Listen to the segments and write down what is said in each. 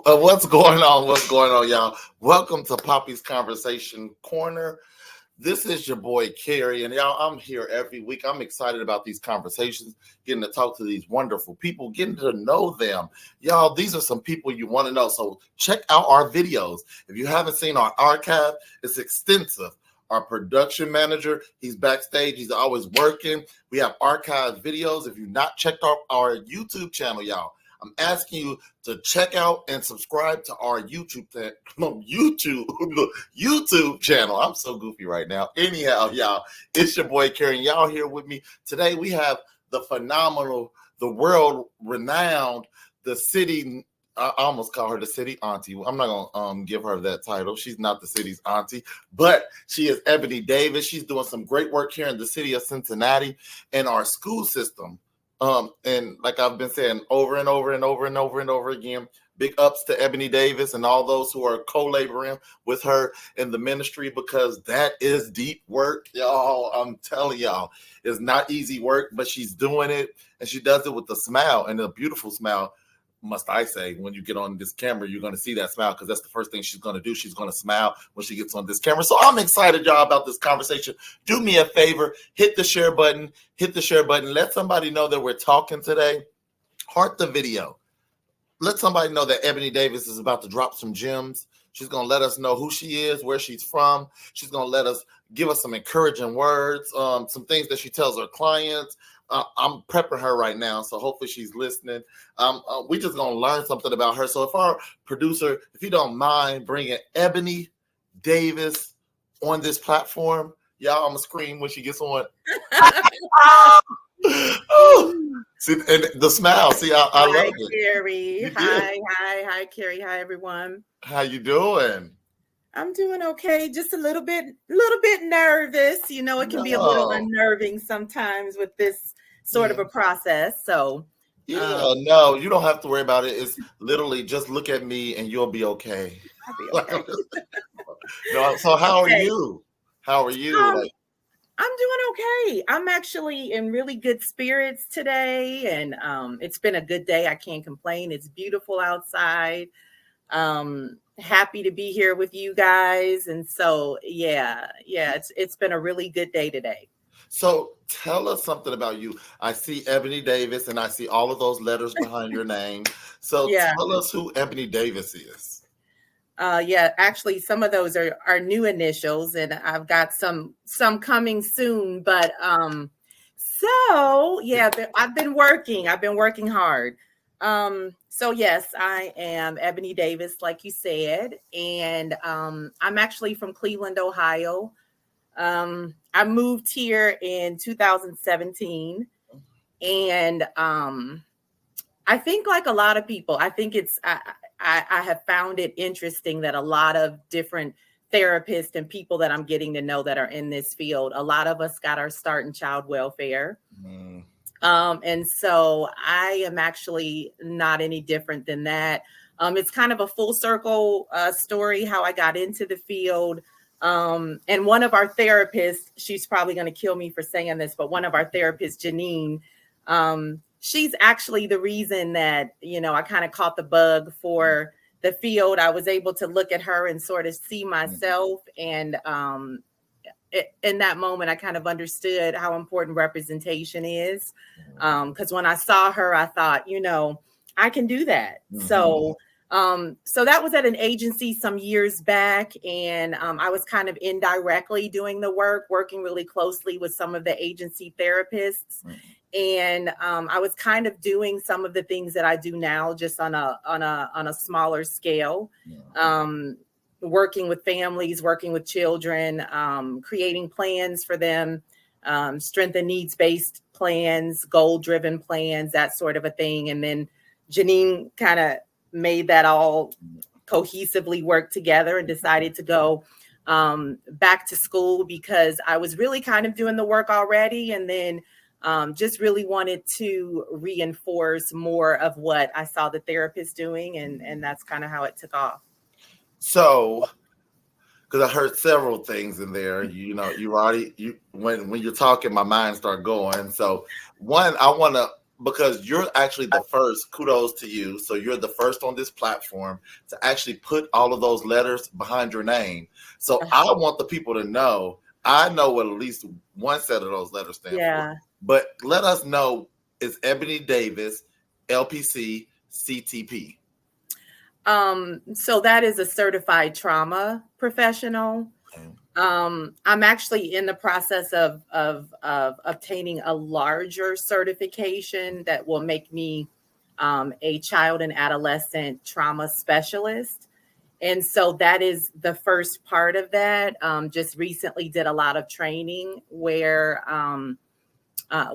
What's going on? What's going on, y'all? Welcome to Poppy's Conversation Corner. This is your boy Kerry, and y'all, I'm here every week. I'm excited about these conversations, getting to talk to these wonderful people, getting to know them. Y'all, these are some people you want to know. So check out our videos. If you haven't seen our archive, it's extensive. Our production manager, he's backstage. He's always working. We have archived videos. If you've not checked out our YouTube channel, y'all, I'm asking you to check out and subscribe to our YouTube channel. I'm so goofy right now. Anyhow, y'all, it's your boy Kerry. Y'all here with me today. We have the phenomenal, the world-renowned, the city. I almost call her the city auntie. I'm not gonna give her that title. She's not the city's auntie, but she is Ebony Davis. She's doing some great work here in the city of Cincinnati and our school system. And like I've been saying over and over and over and over and over again, big ups to Ebony Davis and all those who are co-laboring with her in the ministry, because that is deep work, y'all. I'm telling y'all, it's not easy work, but she's doing it, and she does it with a smile, and a beautiful smile, must I say. When you get on this camera, you're going to see that smile, because that's the first thing she's going to do. She's going to smile when she gets on this camera. So I'm excited, y'all, about this conversation. Do me a favor, hit the share button, let somebody know that we're talking today. Heart the video. Let somebody know that Ebony Davis is about to drop some gems. She's going to let us know who she is, where she's from. She's going to give us some encouraging words, some things that she tells her clients. I'm prepping her right now, so hopefully she's listening. We're just going to learn something about her. So if our producer, if you don't mind bringing Ebony Davis on this platform, y'all, I'm going to scream when she gets on. See, and the smile. See, I love it. Kerry. Hi, Kerry. Hi, everyone. How you doing? I'm doing okay. Just a little bit nervous. You know, it can be a little unnerving sometimes with this sort of a process. So no, you don't have to worry about it. It's literally just look at me and you'll be okay. I'll be okay. No, so how are you? How are you? I'm doing okay. I'm actually in really good spirits today, and it's been a good day. I can't complain. It's beautiful outside. Happy to be here with you guys, and so it's been a really good day today. So tell us something about you. I see Ebony Davis, and I see all of those letters behind your name. So tell us who Ebony Davis is. Actually, some of those are new initials, and I've got some coming soon. But I've been working hard. So yes, I am Ebony Davis, like you said, and I'm actually from Cleveland, Ohio. I moved here in 2017, and I think, like a lot of people, I think I have found it interesting that a lot of different therapists and people that I'm getting to know that are in this field, a lot of us got our start in child welfare. And so I am actually not any different than that. It's kind of a full circle story, how I got into the field. And one of our therapists, she's probably going to kill me for saying this, but one of our therapists, Janine, she's actually the reason that, I kind of caught the bug for the field. I was able to look at her and sort of see myself. And in that moment, I kind of understood how important representation is. Because when I saw her, I thought, I can do that. So that was at an agency some years back. And I was kind of indirectly doing the work, working really closely with some of the agency therapists. And I was kind of doing some of the things that I do now, just on a smaller scale. working with families, working with children, creating plans for them, strength and needs-based plans, goal-driven plans, that sort of a thing. And then Janine kind of made that all cohesively work together and decided to go back to school because I was really kind of doing the work already. And then just really wanted to reinforce more of what I saw the therapist doing. And that's kind of how it took off. So, because I heard several things in there, when you're talking, my mind started going. So, one, I want to, because you're actually the first, kudos to you. So you're the first on this platform to actually put all of those letters behind your name. So I want the people to know, I know what at least one set of those letters stand for. But let us know, is Ebony Davis, LPC, CTP? So that is a certified trauma professional. I'm actually in the process of obtaining a larger certification that will make me a child and adolescent trauma specialist. And so that is the first part of that. Just recently did a lot of training where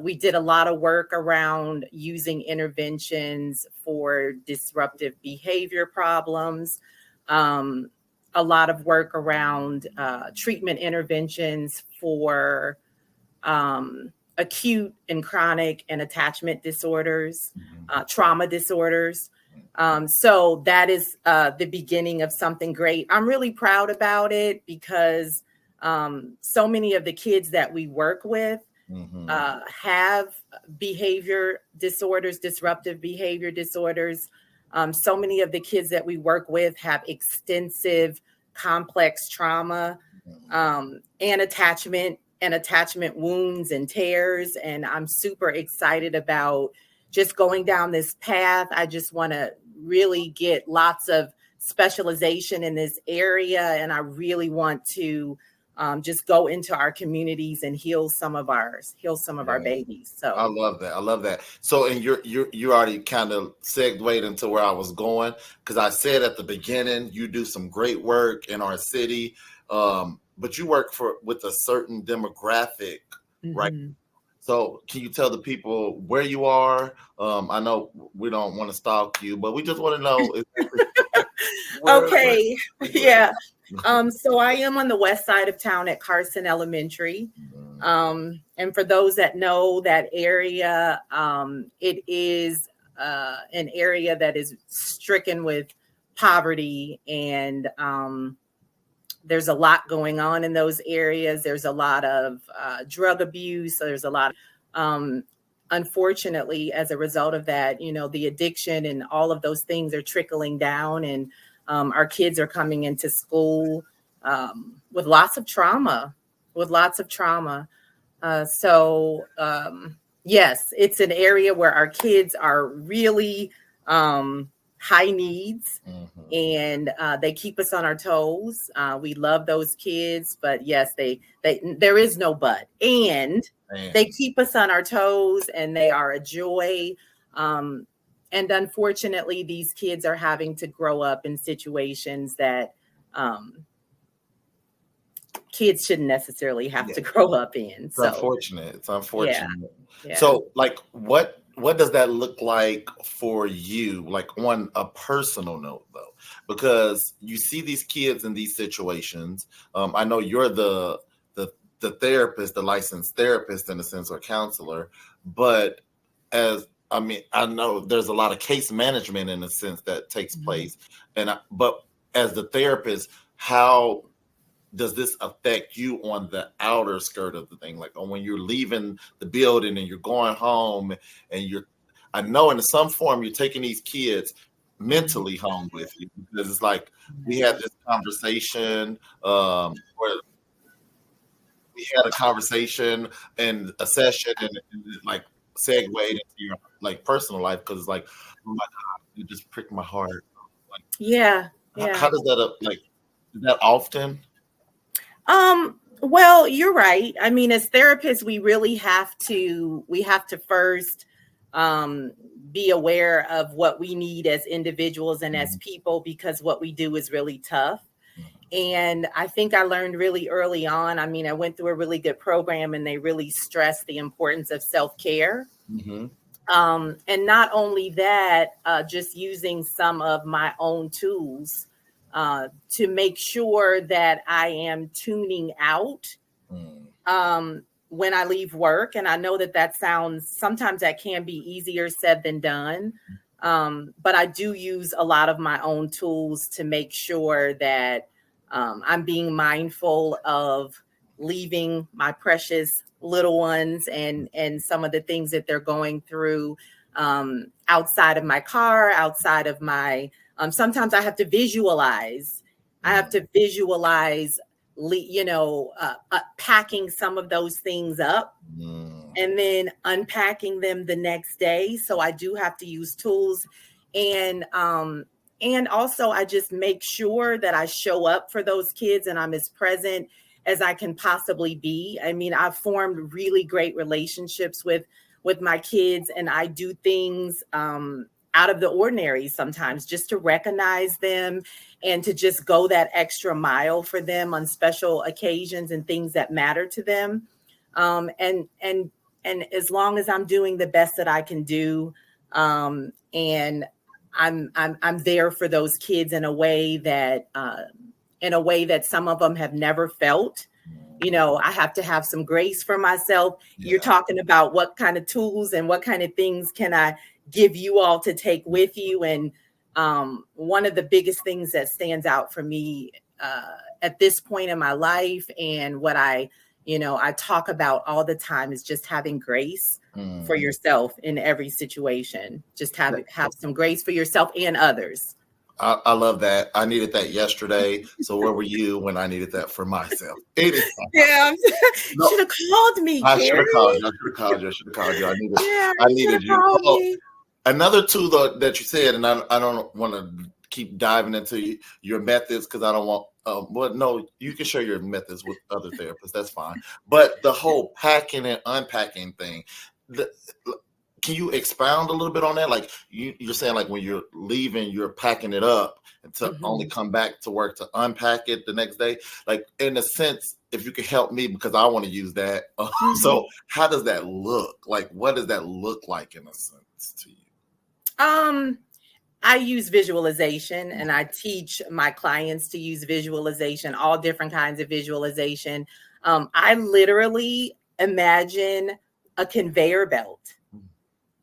we did a lot of work around using interventions for disruptive behavior problems, a lot of work around treatment interventions for acute and chronic and attachment disorders, trauma disorders. So that is the beginning of something great. I'm really proud about it because so many of the kids that we work with have behavior disorders, disruptive behavior disorders. So many of the kids that we work with have extensive, complex trauma and attachment wounds and tears. And I'm super excited about just going down this path. I just want to really get lots of specialization in this area. And I really want to just go into our communities and heal some of our babies. So I love that. So, and you already kind of segued into where I was going, because I said at the beginning, you do some great work in our city, but you work with a certain demographic, right? So can you tell the people where you are? I know we don't want to stalk you, but we just want to know. Okay. Yeah. So I am on the west side of town at Carson Elementary. And for those that know that area, it is an area that is stricken with poverty, and there's a lot going on in those areas. There's a lot of drug abuse. There's a lot of, unfortunately, as a result of that, the addiction and all of those things are trickling down, and our kids are coming into school with lots of trauma, So yes, it's an area where our kids are really high needs, and they keep us on our toes. We love those kids, but yes, there is no but. And they keep us on our toes, and they are a joy. And unfortunately, these kids are having to grow up in situations that kids shouldn't necessarily have to grow up in. It's unfortunate. It's unfortunate. Yeah. So, like, what does that look like for you, like on a personal note, though? Because you see these kids in these situations. I know you're the therapist, the licensed therapist in a sense, or counselor, but I know there's a lot of case management in a sense that takes place. But as the therapist, how does this affect you on the outer skirt of the thing? Like when you're leaving the building and you're going home, and I know in some form you're taking these kids mentally home with you, because it's like we had this conversation where we had a conversation and a session, and it like segued into your like personal life, because it's like, oh my God, you just pricked my heart. Like, how does that is that often? Well, you're right. I mean, as therapists, we really have to first be aware of what we need as individuals and as people, because what we do is really tough. And I think I learned really early on. I mean, I went through a really good program and they really stressed the importance of self-care. Mm-hmm. And not only that, just using some of my own tools to make sure that I am tuning out when I leave work. And I know that sometimes that can be easier said than done. But I do use a lot of my own tools to make sure that I'm being mindful of leaving my precious little ones and some of the things that they're going through outside of my car, outside of my sometimes I have to visualize. I have to visualize, packing some of those things up and then unpacking them the next day. So I do have to use tools, and also I just make sure that I show up for those kids and I'm as present as I can possibly be. I mean, I've formed really great relationships with my kids, and I do things out of the ordinary sometimes just to recognize them and to just go that extra mile for them on special occasions and things that matter to them. And as long as I'm doing the best that I can do, and I'm there for those kids in a way that some of them have never felt. I have to have some grace for myself. Yeah. You're talking about what kind of tools and what kind of things can I give you all to take with you. And one of the biggest things that stands out for me at this point in my life, and what I talk about all the time, is just having grace for yourself in every situation. Just have some grace for yourself and others. I love that. I needed that yesterday. So where were you when I needed that for myself? Yeah, you should have called me. I should have called you. I needed you. Another tool though that you said, and I don't want to keep diving into your methods because I don't want. No, you can share your methods with other therapists. That's fine. But the whole packing and unpacking thing. Can you expound a little bit on that? Like you're saying, like when you're leaving, you're packing it up and to only come back to work to unpack it the next day. Like in a sense, if you could help me, because I want to use that. So how does that look? Like, what does that look like in a sense to you? I use visualization, and I teach my clients to use visualization, all different kinds of visualization. I literally imagine a conveyor belt.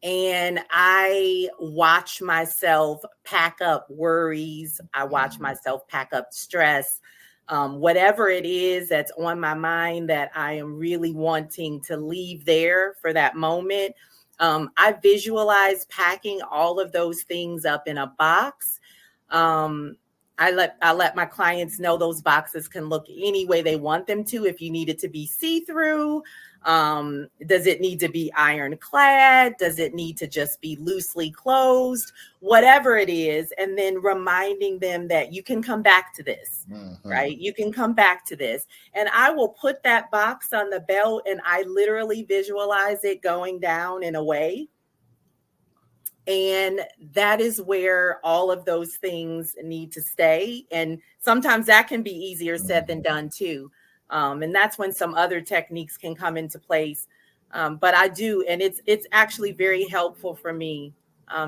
And I watch myself pack up worries. I watch myself pack up stress, whatever it is that's on my mind that I am really wanting to leave there for that moment. I visualize packing all of those things up in a box. I let my clients know those boxes can look any way they want them to. If you need it to be see-through, does it need to be ironclad? Does it need to just be loosely closed? Whatever it is. And then reminding them that you can come back to this, right? You can come back to this. And I will put that box on the belt, and I literally visualize it going down and away. And that is where all of those things need to stay. And sometimes that can be easier said than done too. And that's when some other techniques can come into place. But I do, and it's actually very helpful for me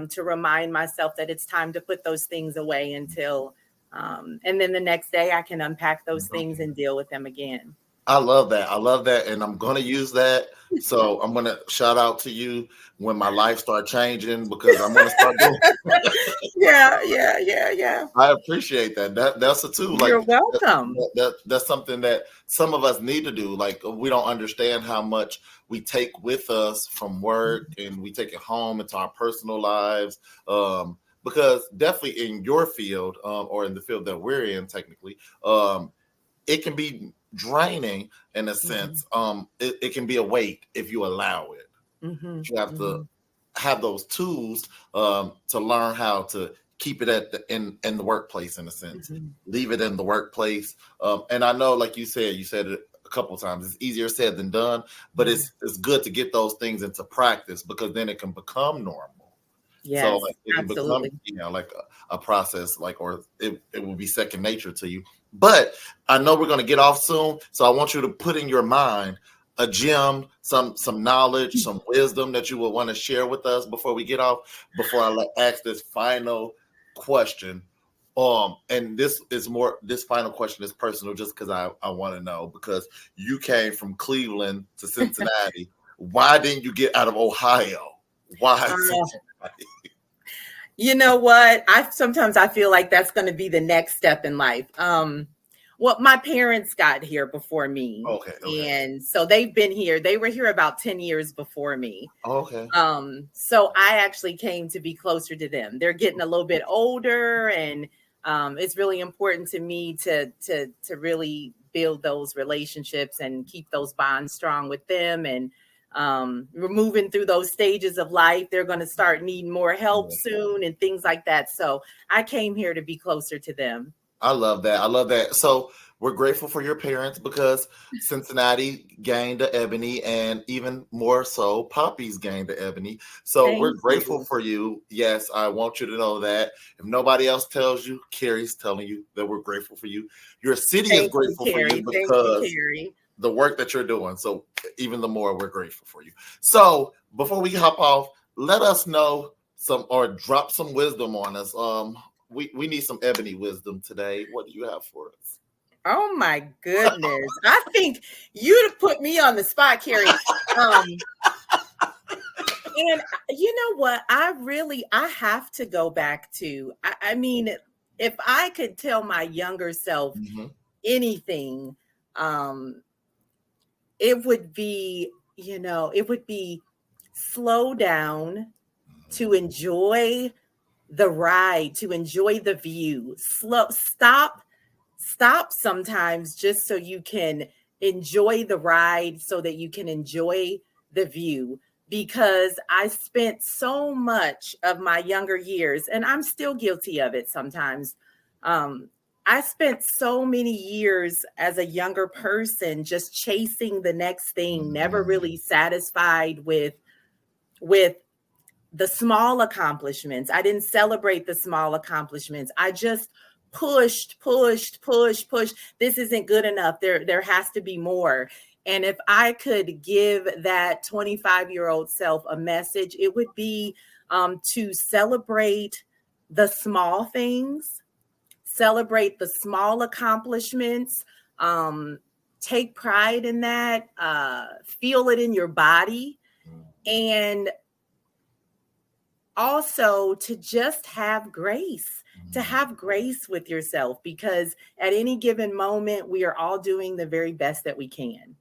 to remind myself that it's time to put those things away until, and then the next day I can unpack those things and deal with them again. I love that. And I'm going to use that. So I'm going to shout out to you when my life starts changing, because I'm going to start doing Yeah. I appreciate that. That's a tool. Like, you're welcome. That's something that some of us need to do. Like, we don't understand how much we take with us from work and we take it home into our personal lives. Because definitely in your field, or in the field that we're in technically, it can be draining in a sense. It can be a weight if you allow it. You have to have those tools to learn how to keep it in the workplace, in a sense. Leave it in the workplace. And I know, like you said it a couple of times, it's easier said than done, but it's good to get those things into practice, because then it can become normal. So Yes, like it can become, absolutely. like a process, like, or it will be second nature to you. But I know we're going to get off soon, so I want you to put in your mind a gem, some knowledge, some wisdom that you would want to share with us before we get off. Before I ask this final question, and this final question is personal, just because I want to know, because you came from Cleveland to Cincinnati. Why didn't you get out of Ohio? Why Cincinnati? You know what? Sometimes I feel like that's going to be the next step in life. Well, my parents got here before me. Okay. And so they've been here. They were here about 10 years before me. Okay. So I actually came to be closer to them. They're getting a little bit older, and it's really important to me to really build those relationships and keep those bonds strong with them. And we're moving through those stages of life. They're going to start needing more help soon and things like that. So I came here to be closer to them. I love that. I love that. So we're grateful for your parents, because Cincinnati gained the Ebony, and even more so, Poppy's gained the Ebony. So we're grateful for you. Yes, I want you to know that. If nobody else tells you, Carrie's telling you that we're grateful for you. Your city is grateful for you because the work that you're doing. So even the more, we're grateful for you. So before we hop off, let us know or drop some wisdom on us. We need some Ebony wisdom today. What do you have for us? Oh my goodness. I think you'd put me on the spot, Carrie. And you know what? I have to go back to, I mean, if I could tell my younger self anything, it would be, slow down, to enjoy the ride, to enjoy the view. Stop sometimes, just so you can enjoy the ride, so that you can enjoy the view. Because I spent so much of my younger years, and I'm still guilty of it sometimes. I spent so many years as a younger person just chasing the next thing, never really satisfied with the small accomplishments. I didn't celebrate the small accomplishments. I just pushed. This isn't good enough. There has to be more. And if I could give that 25-year-old self a message, it would be to celebrate the small things, celebrate the small accomplishments, take pride in that, feel it in your body, and also to just have grace, to have grace with yourself, because at any given moment, we are all doing the very best that we can.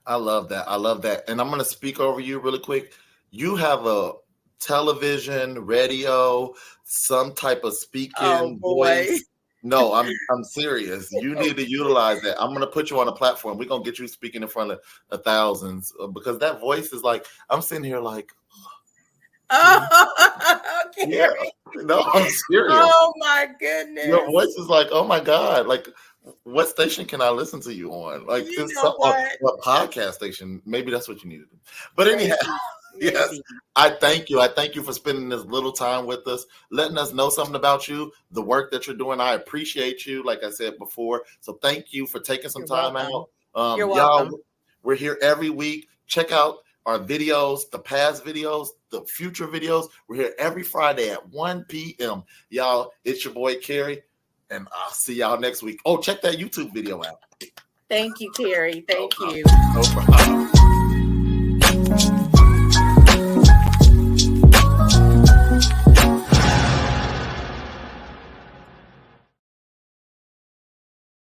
I love that. I love that. And I'm going to speak over you really quick. You have a television, radio, some type of speaking voice. No, I'm serious. You need to utilize that. I'm going to put you on a platform. We're going to get you speaking in front of thousands, because that voice is like, I'm sitting here like, okay. Yeah. No, I'm serious. Oh my goodness. Your voice is like, oh my God. Like, what station can I listen to you on? Like, it's what podcast station? Maybe that's what you need to do. But anyhow, yes, I thank you. I thank you for spending this little time with us, letting us know something about you, the work that you're doing. I appreciate you, like I said before. So thank you for taking some time out. You're welcome. Y'all, we're here every week. Check out our videos, the past videos, the future videos. We're here every Friday at 1 p.m. Y'all, it's your boy, Carrie, and I'll see y'all next week. Oh, check that YouTube video out. Thank you, Carrie. Thank you. No problem.